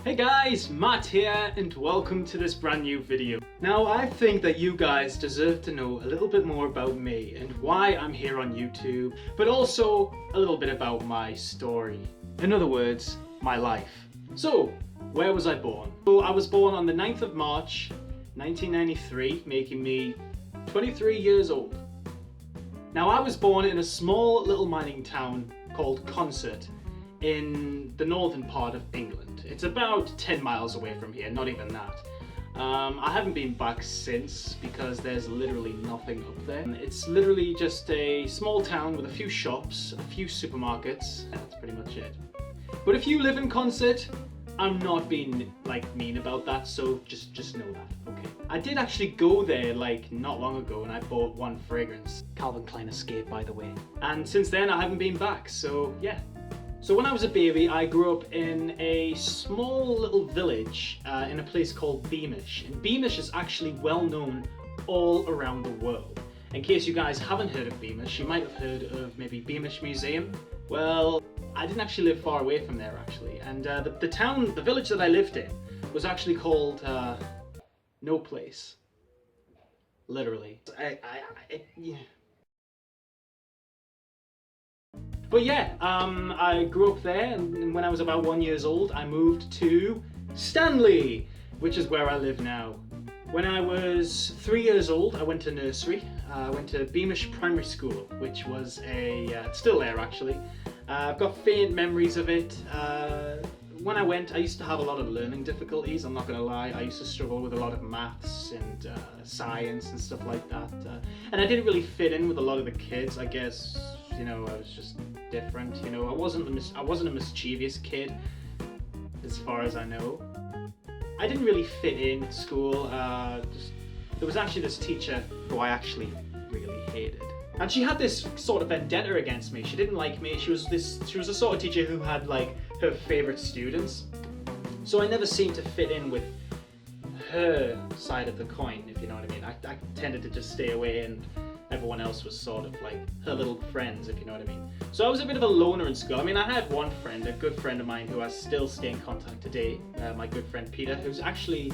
Hey guys, Matt here and welcome to this brand new video. Now I think that you guys deserve to know a little bit more about me and why I'm here on YouTube, but also a little bit about my story. In other words, my life. So, where was I born? Well, I was born on the 9th of March 1993, making me 23 years old. Now I was born in a small little mining town called Consett in the northern part of England. It's about 10 miles away from here, not even that. I haven't been back since because there's literally nothing up there. It's literally just a small town with a few shops, a few supermarkets, and that's pretty much it. But if you live in Consett, I'm not being mean about that, so just know that, okay? I did actually go there not long ago and I bought one fragrance. Calvin Klein Escape, by the way. And since then I haven't been back, so yeah. So when I was a baby, I grew up in a small little village in a place called Beamish. And Beamish is actually well known all around the world. In case you guys haven't heard of Beamish, you might have heard of maybe Beamish Museum. Well, I didn't actually live far away from there actually. And the village that I lived in was actually called No Place. Literally. Yeah. But yeah, I grew up there, and when I was about 1 year old, I moved to Stanley, which is where I live now. When I was 3 years old, I went to nursery. I went to Beamish Primary School, which was it's still there actually. I've got faint memories of it. When I went, I used to have a lot of learning difficulties, I'm not going to lie. I used to struggle with a lot of maths and science and stuff like that. And I didn't really fit in with a lot of the kids, I guess. You know, I was just different. You know, I wasn't a mischievous kid, as far as I know. I didn't really fit in at school. There was actually this teacher who I actually really hated, and she had this sort of vendetta against me. She didn't like me. She was a sort of teacher who had her favorite students. So I never seemed to fit in with her side of the coin, if you know what I mean. I tended to just stay away, and everyone else was sort of like her little friends, if you know what I mean. So I was a bit of a loner in school. I mean, I had one friend, a good friend of mine who I still stay in contact today, my good friend Peter, who's actually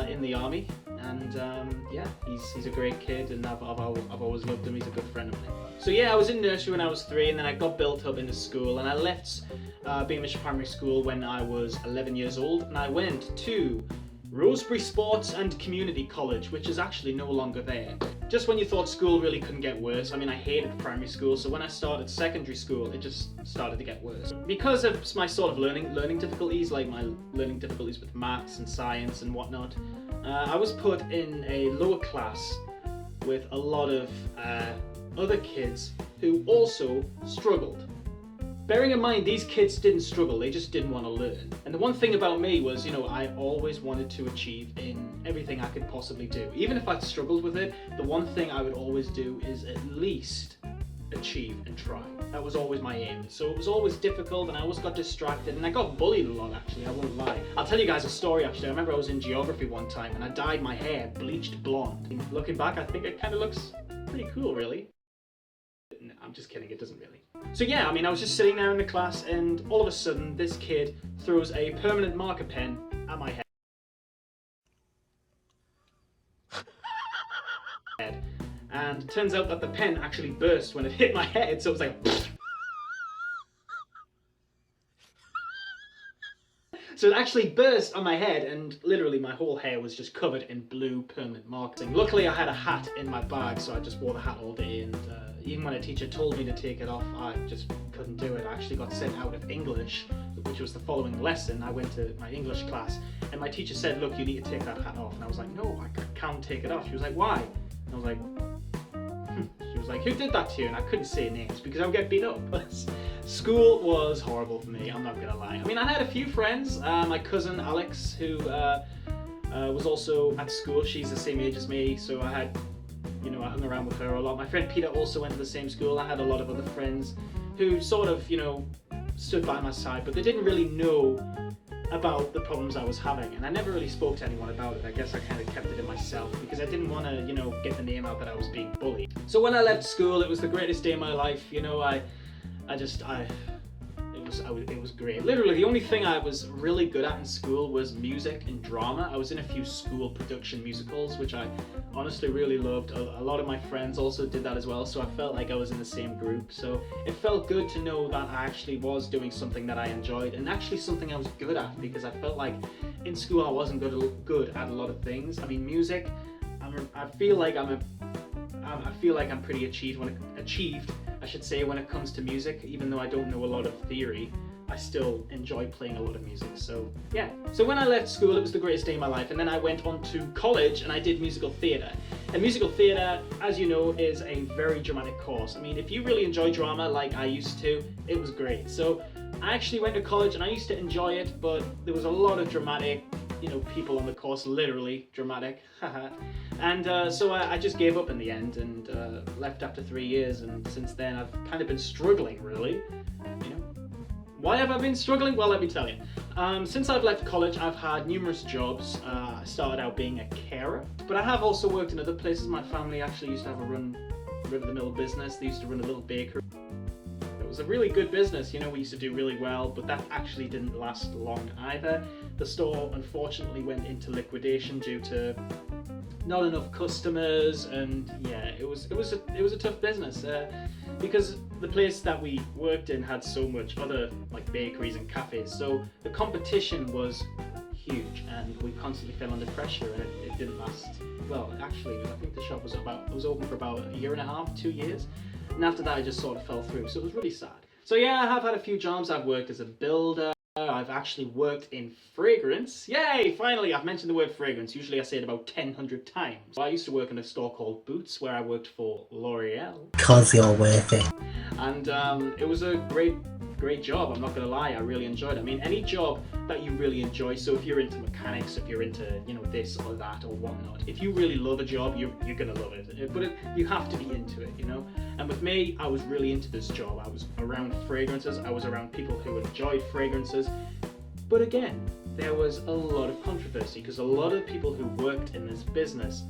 in the army, and yeah, he's a great kid, and I've always loved him. He's a good friend of mine. So yeah, I was in nursery when I was 3, and then I got built up into school, and I left Beamish Primary School when I was 11 years old, and I went to Rosebery Sports and Community College, which is actually no longer there. Just when you thought school really couldn't get worse. I mean, I hated primary school, so when I started secondary school, it just started to get worse. Because of my sort of learning difficulties, like my learning difficulties with maths and science and whatnot, I was put in a lower class with a lot of other kids who also struggled. Bearing in mind, these kids didn't struggle, they just didn't want to learn. And the one thing about me was, you know, I always wanted to achieve in everything I could possibly do. Even if I struggled with it, the one thing I would always do is at least achieve and try. That was always my aim. So it was always difficult, and I always got distracted, and I got bullied a lot actually, I won't lie. I'll tell you guys a story actually. I remember I was in geography one time and I dyed my hair bleached blonde. And looking back, I think it kind of looks pretty cool really. No, I'm just kidding, it doesn't really. So yeah, I mean, I was just sitting there in the class, and all of a sudden this kid throws a permanent marker pen at my head. And it turns out that the pen actually burst when it hit my head, so it was like So it actually burst on my head, and literally my whole hair was just covered in blue permanent marking. Luckily I had a hat in my bag, so I just wore the hat all day, and even when a teacher told me to take it off, I just couldn't do it. I actually got sent out of English, which was the following lesson. I went to my English class, and my teacher said, look, you need to take that hat off. And I was like, no, I can't take it off. She was like, why? And I was like, She was like, who did that to you? And I couldn't say names because I would get beat up. School was horrible for me, I'm not gonna lie. I mean, I had a few friends. My cousin Alex, who was also at school, she's the same age as me, so I hung around with her a lot. My friend Peter also went to the same school. I had a lot of other friends who sort of, stood by my side, but they didn't really know about the problems I was having, and I never really spoke to anyone about it. I guess I kind of kept it in myself because I didn't want to, get the name out that I was being bullied. So when I left school, it was the greatest day of my life. It it was great. Literally, the only thing I was really good at in school was music and drama. I was in a few school production musicals, which I honestly really loved. A lot of my friends also did that as well, so I felt like I was in the same group. So it felt good to know that I actually was doing something that I enjoyed, and actually something I was good at, because I felt like in school I wasn't good at a lot of things. I mean, music, I feel like I'm pretty achieved, I should say, when it comes to music. Even though I don't know a lot of theory, I still enjoy playing a lot of music. So yeah. So when I left school, it was the greatest day of my life, and then I went on to college and I did musical theatre. And musical theatre, as you know, is a very dramatic course. I mean, if you really enjoy drama like I used to, it was great. So I actually went to college and I used to enjoy it, but there was a lot of dramatic, people on the course, literally dramatic. And so I just gave up in the end and left after 3 years, and since then I've kind of been struggling, really. Why have I been struggling? Well, let me tell you. Since I've left college, I've had numerous jobs. I started out being a carer, but I have also worked in other places. My family actually used to have a run-of-the-mill business. They used to run a little bakery. It was a really good business, we used to do really well, but that actually didn't last long either. The store unfortunately went into liquidation due to not enough customers, and yeah, it was a tough business because the place that we worked in had so much other like bakeries and cafes, so the competition was huge, and we constantly fell under pressure, and it didn't last. Well, actually, I think the shop was open for about a year and a half, 2 years, and after that, I just sort of fell through. So it was really sad. So yeah, I have had a few jobs. I've worked as a builder. I've actually worked in fragrance. Yay! Finally, I've mentioned the word fragrance. Usually I say it about 1,000 times. I used to work in a store called Boots, where I worked for L'Oreal. Cause you're worth it. And it was a great job, I'm not gonna lie. I really enjoyed it. I mean, any job that you really enjoy, so if you're into mechanics, if you're into, this or that or whatnot, if you really love a job, you're gonna love it. But you have to be into it, And with me, I was really into this job. I was around fragrances, I was around people who enjoyed fragrances. But again, there was a lot of controversy, because a lot of people who worked in this business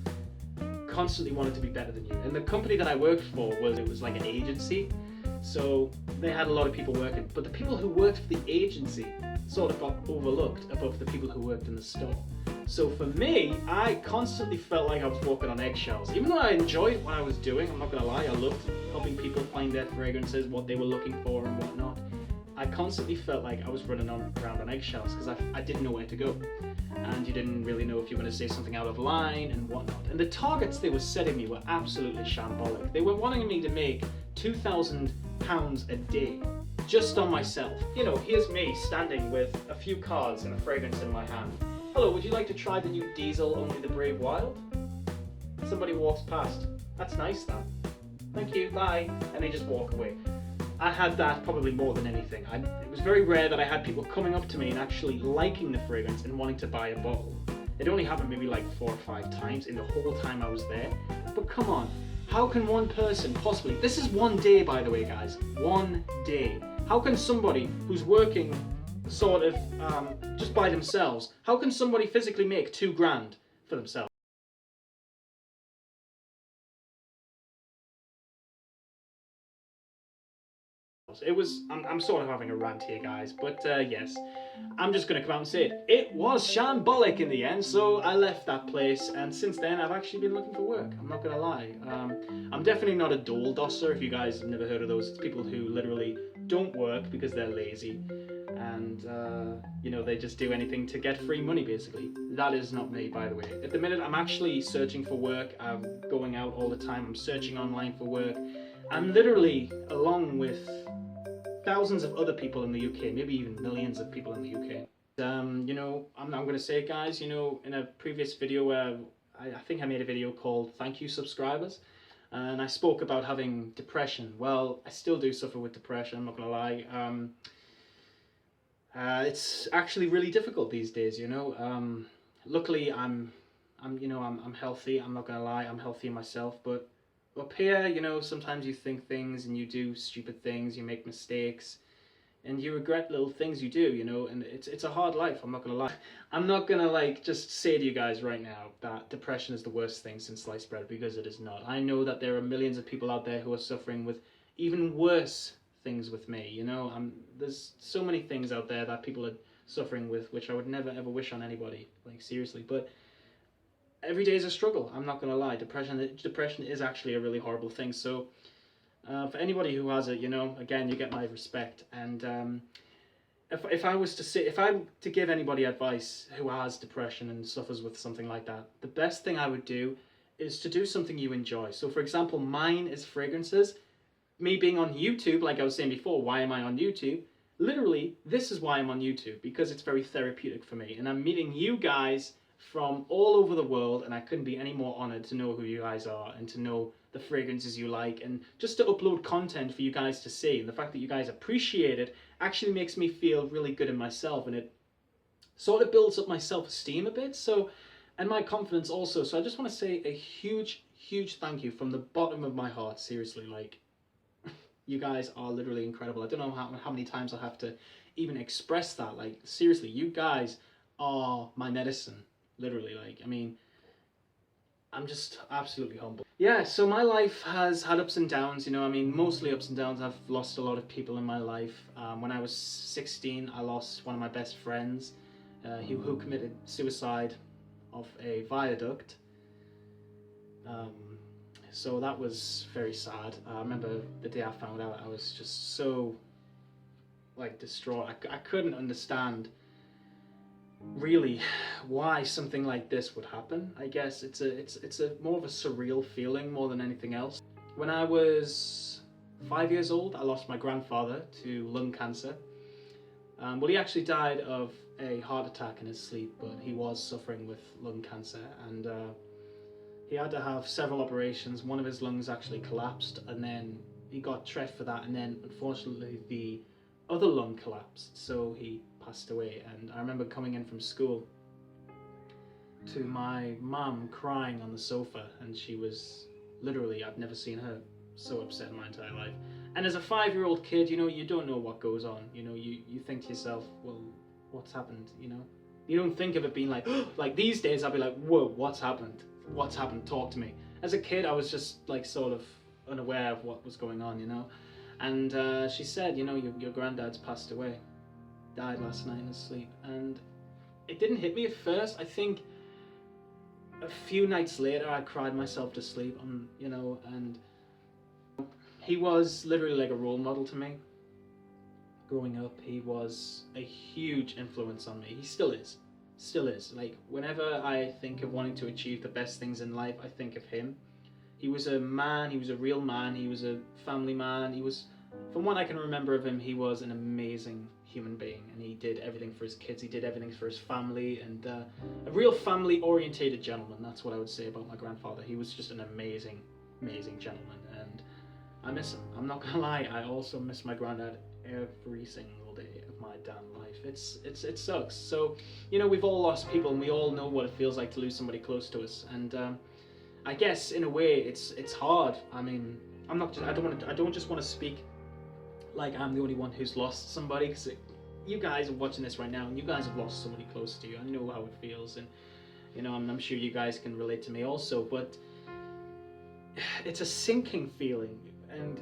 constantly wanted to be better than you. And the company that I worked for was like an agency. So they had a lot of people working, but the people who worked for the agency sort of got overlooked above the people who worked in the store. So for me, I constantly felt like I was walking on eggshells. Even though I enjoyed what I was doing, I'm not gonna lie, I loved helping people find their fragrances, what they were looking for and whatnot. I constantly felt like I was running around on eggshells, because I didn't know where to go. And you didn't really know if you were going to say something out of line and whatnot. And the targets they were setting me were absolutely shambolic. They were wanting me to make £2,000 a day just on myself. Here's me standing with a few cards and a fragrance in my hand. Hello, would you like to try the new Diesel Only the Brave Wild? Somebody walks past. That's nice, that. Thank you, bye. And they just walk away. I had that probably more than anything. It was very rare that I had people coming up to me and actually liking the fragrance and wanting to buy a bottle. It only happened maybe like 4 or 5 times in the whole time I was there. But come on, how can one person possibly, this is one day by the way guys, one day. How can somebody who's working sort of just by themselves, how can somebody physically make £2,000 for themselves? I'm sort of having a rant here guys, but yes, I'm just going to come out and say it. It was shambolic in the end, so I left that place, and since then I've actually been looking for work, I'm not going to lie. I'm definitely not a dole dosser, if you guys have never heard of those. It's people who literally don't work because they're lazy, and they just do anything to get free money basically. That is not me, by the way. At the minute I'm actually searching for work. I'm going out all the time, I'm searching online for work. I'm literally, along with thousands of other people in the UK, maybe even millions of people in the UK. I'm going to say guys, in a previous video where I think I made a video called Thank You Subscribers, and I spoke about having depression. Well, I still do suffer with depression, I'm not going to lie. It's actually really difficult these days, Luckily I'm healthy, I'm not going to lie, I'm healthy myself, but up here, sometimes you think things and you do stupid things, you make mistakes, and you regret little things you do, and it's a hard life, I'm not gonna lie. I'm not gonna just say to you guys right now that depression is the worst thing since sliced bread, because it is not. I know that there are millions of people out there who are suffering with even worse things with me. You know, there's so many things out there that people are suffering with, which I would never ever wish on anybody, like seriously. But every day is a struggle. I'm not gonna lie. Depression is actually a really horrible thing. So for anybody who has it, you know, again, you get my respect. And if I was to say, if I'm to give anybody advice who has depression and suffers with something like that, the best thing I would do is to do something you enjoy. So for example, mine is fragrances. Me being on YouTube, like I was saying before, why am I on YouTube? Literally, this is why I'm on YouTube, because it's very therapeutic for me. And I'm meeting you guys from all over the world, and I couldn't be any more honored to know who you guys are and to know the fragrances you like, and just to upload content for you guys to see. And the fact that you guys appreciate it actually makes me feel really good in myself, and it sort of builds up my self-esteem a bit, so, and my confidence also. So I just want to say a huge thank you from the bottom of my heart. Seriously, like, you guys are literally incredible. I don't know how many times I have to even express that. Like, seriously, you guys are my medicine, literally. Like, I mean, I'm just absolutely humble. Yeah, so my life has had ups and downs, you know, I mean, mostly ups and downs. I've lost a lot of people in my life. When I was 16, I lost one of my best friends who committed suicide off a viaduct. So that was very sad. I remember the day I found out, I was just so, like, distraught. I couldn't understand really why something like this would happen. I guess it's a more of a surreal feeling more than anything else. When I was 5 years old, I lost my grandfather to lung cancer. Well, he actually died of a heart attack in his sleep, but he was suffering with lung cancer, and he had to have several operations. One of his lungs actually collapsed, and then he got treated for that, and then unfortunately the other lung collapsed, so he passed away. And I remember coming in from school to my mum crying on the sofa, and she was literally, I've never seen her so upset in my entire life. And as a 5-year-old kid, you know, you don't know what goes on. You know, you think to yourself, well, what's happened, you know? You don't think of it being like, like these days I'll be like, whoa, what's happened? What's happened? Talk to me. As a kid, I was just like sort of unaware of what was going on, you know? And she said, you know, your granddad's passed away. Died last night in his sleep. And it didn't hit me at first. I think a few nights later I cried myself to sleep, you know, and he was literally like a role model to me. Growing up, he was a huge influence on me. He still is. Still is. Like, whenever I think of wanting to achieve the best things in life, I think of him. He was a man, he was a real man, he was a family man. He was, from what I can remember of him, he was an amazing human being, and he did everything for his kids, he did everything for his family, and a real family-orientated gentleman. That's what I would say about my grandfather. He was just an amazing gentleman, and I miss him. I'm not gonna lie, I also miss my granddad every single day of my damn life. It sucks. So, you know, we've all lost people, and we all know what it feels like to lose somebody close to us, and I guess in a way it's hard. I mean, I don't just want to speak like I'm the only one who's lost somebody, because you guys are watching this right now, and you guys have lost somebody close to you. I know how it feels, and you know, I'm sure you guys can relate to me also, but it's a sinking feeling. And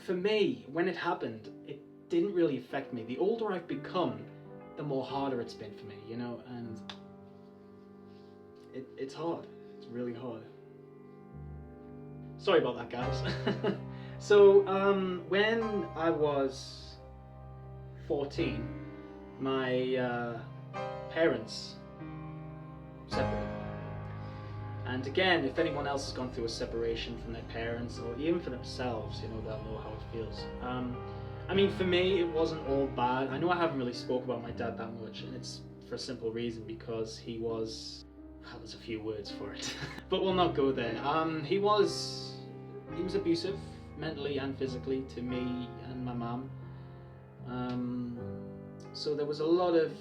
for me, when it happened, it didn't really affect me. The older I've become, the more harder it's been for me, you know, and it's hard. It's really hard. Sorry about that, guys. So, when I was 14, my parents separated. And again, if anyone else has gone through a separation from their parents, or even for themselves, you know, they'll know how it feels. I mean, for me, it wasn't all bad. I know I haven't really spoke about my dad that much, and it's for a simple reason, because he was, well, there's a few words for it, but we'll not go there. He was abusive, mentally and physically, to me and my mum. So there was a lot of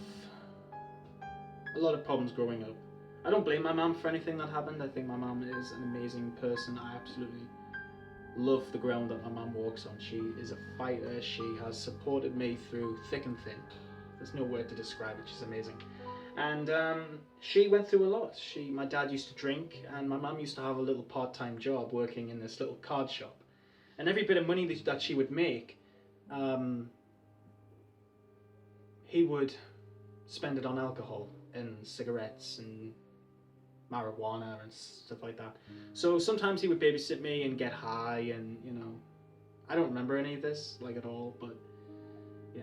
problems growing up. I don't blame my mum for anything that happened. I think my mum is an amazing person. I absolutely love the ground that my mum walks on. She is a fighter. She has supported me through thick and thin. There's no word to describe it. She's amazing. And she went through a lot. My dad used to drink, and my mum used to have a little part-time job working in this little card shop. And every bit of money that she would make he would spend it on alcohol and cigarettes and marijuana and stuff like that. So sometimes he would babysit me and get high, and you know, I don't remember any of this like at all, but yeah.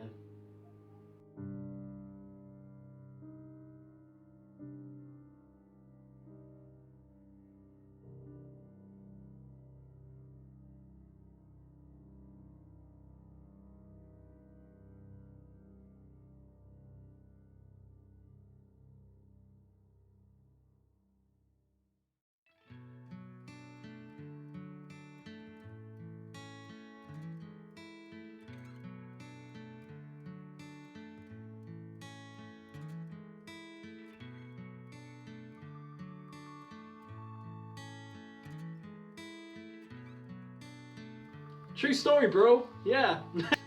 True story, bro. Yeah.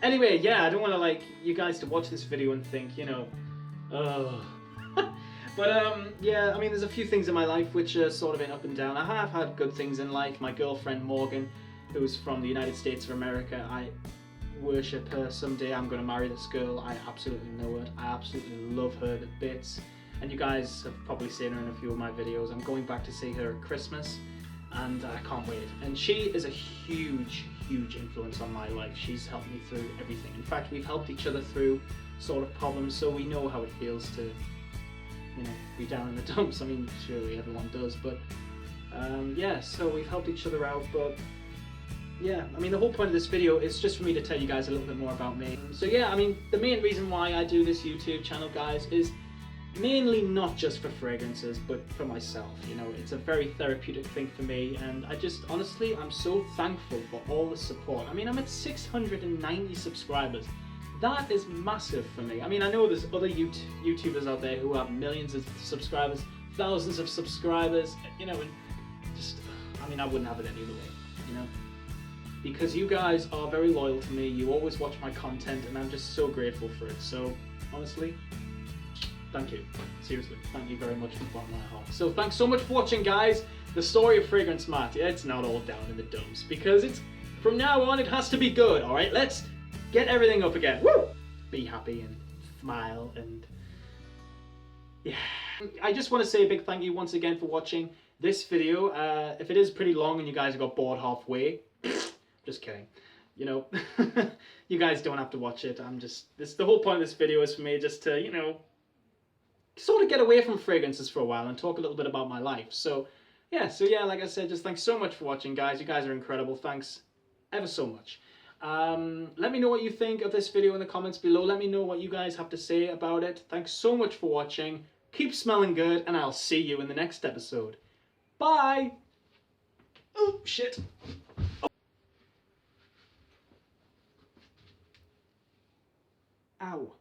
Anyway, yeah, I don't want to like you guys to watch this video and think, you know, oh. But yeah, I mean, there's a few things in my life which are sort of been up and down. I have had good things in life. My girlfriend Morgan, who's from the United States of America, I worship her. Someday I'm going to marry this girl. I absolutely know it. I absolutely love her to bits. And you guys have probably seen her in a few of my videos. I'm going back to see her at Christmas, and I can't wait. And she is a huge influence on my life. She's helped me through everything. In fact, we've helped each other through sort of problems, so we know how it feels to, you know, be down in the dumps. I mean, surely everyone does, but yeah, so we've helped each other out. But yeah, I mean, the whole point of this video is just for me to tell you guys a little bit more about me. So yeah, I mean, the main reason why I do this YouTube channel, guys, is mainly not just for fragrances, but for myself. You know, it's a very therapeutic thing for me, and I just, honestly, I'm so thankful for all the support. I mean, I'm at 690 subscribers. That is massive for me. I mean, I know there's other YouTubers out there who have millions of subscribers, thousands of subscribers, you know, and just, I mean, I wouldn't have it any other way, you know? Because you guys are very loyal to me, you always watch my content, and I'm just so grateful for it. So, honestly, thank you. Seriously, thank you very much from the bottom of my heart. So thanks so much for watching, guys. The story of FragranceMatt, it's not all down in the dumps, because it's, from now on, it has to be good, alright? Let's get everything up again. Woo! Be happy and smile and yeah. I just want to say a big thank you once again for watching this video. If it is pretty long and you guys got bored halfway, just kidding. You know, you guys don't have to watch it. The whole point of this video is for me just to, you know, sort of get away from fragrances for a while and talk a little bit about my life. So yeah, like I said, just thanks so much for watching, guys. You guys are incredible. Thanks ever so much. Let me know what you think of this video in the comments below. Let me know what you guys have to say about it. Thanks so much for watching. Keep smelling good, and I'll see you in the next episode. Bye! Oh, shit. Oh. Ow.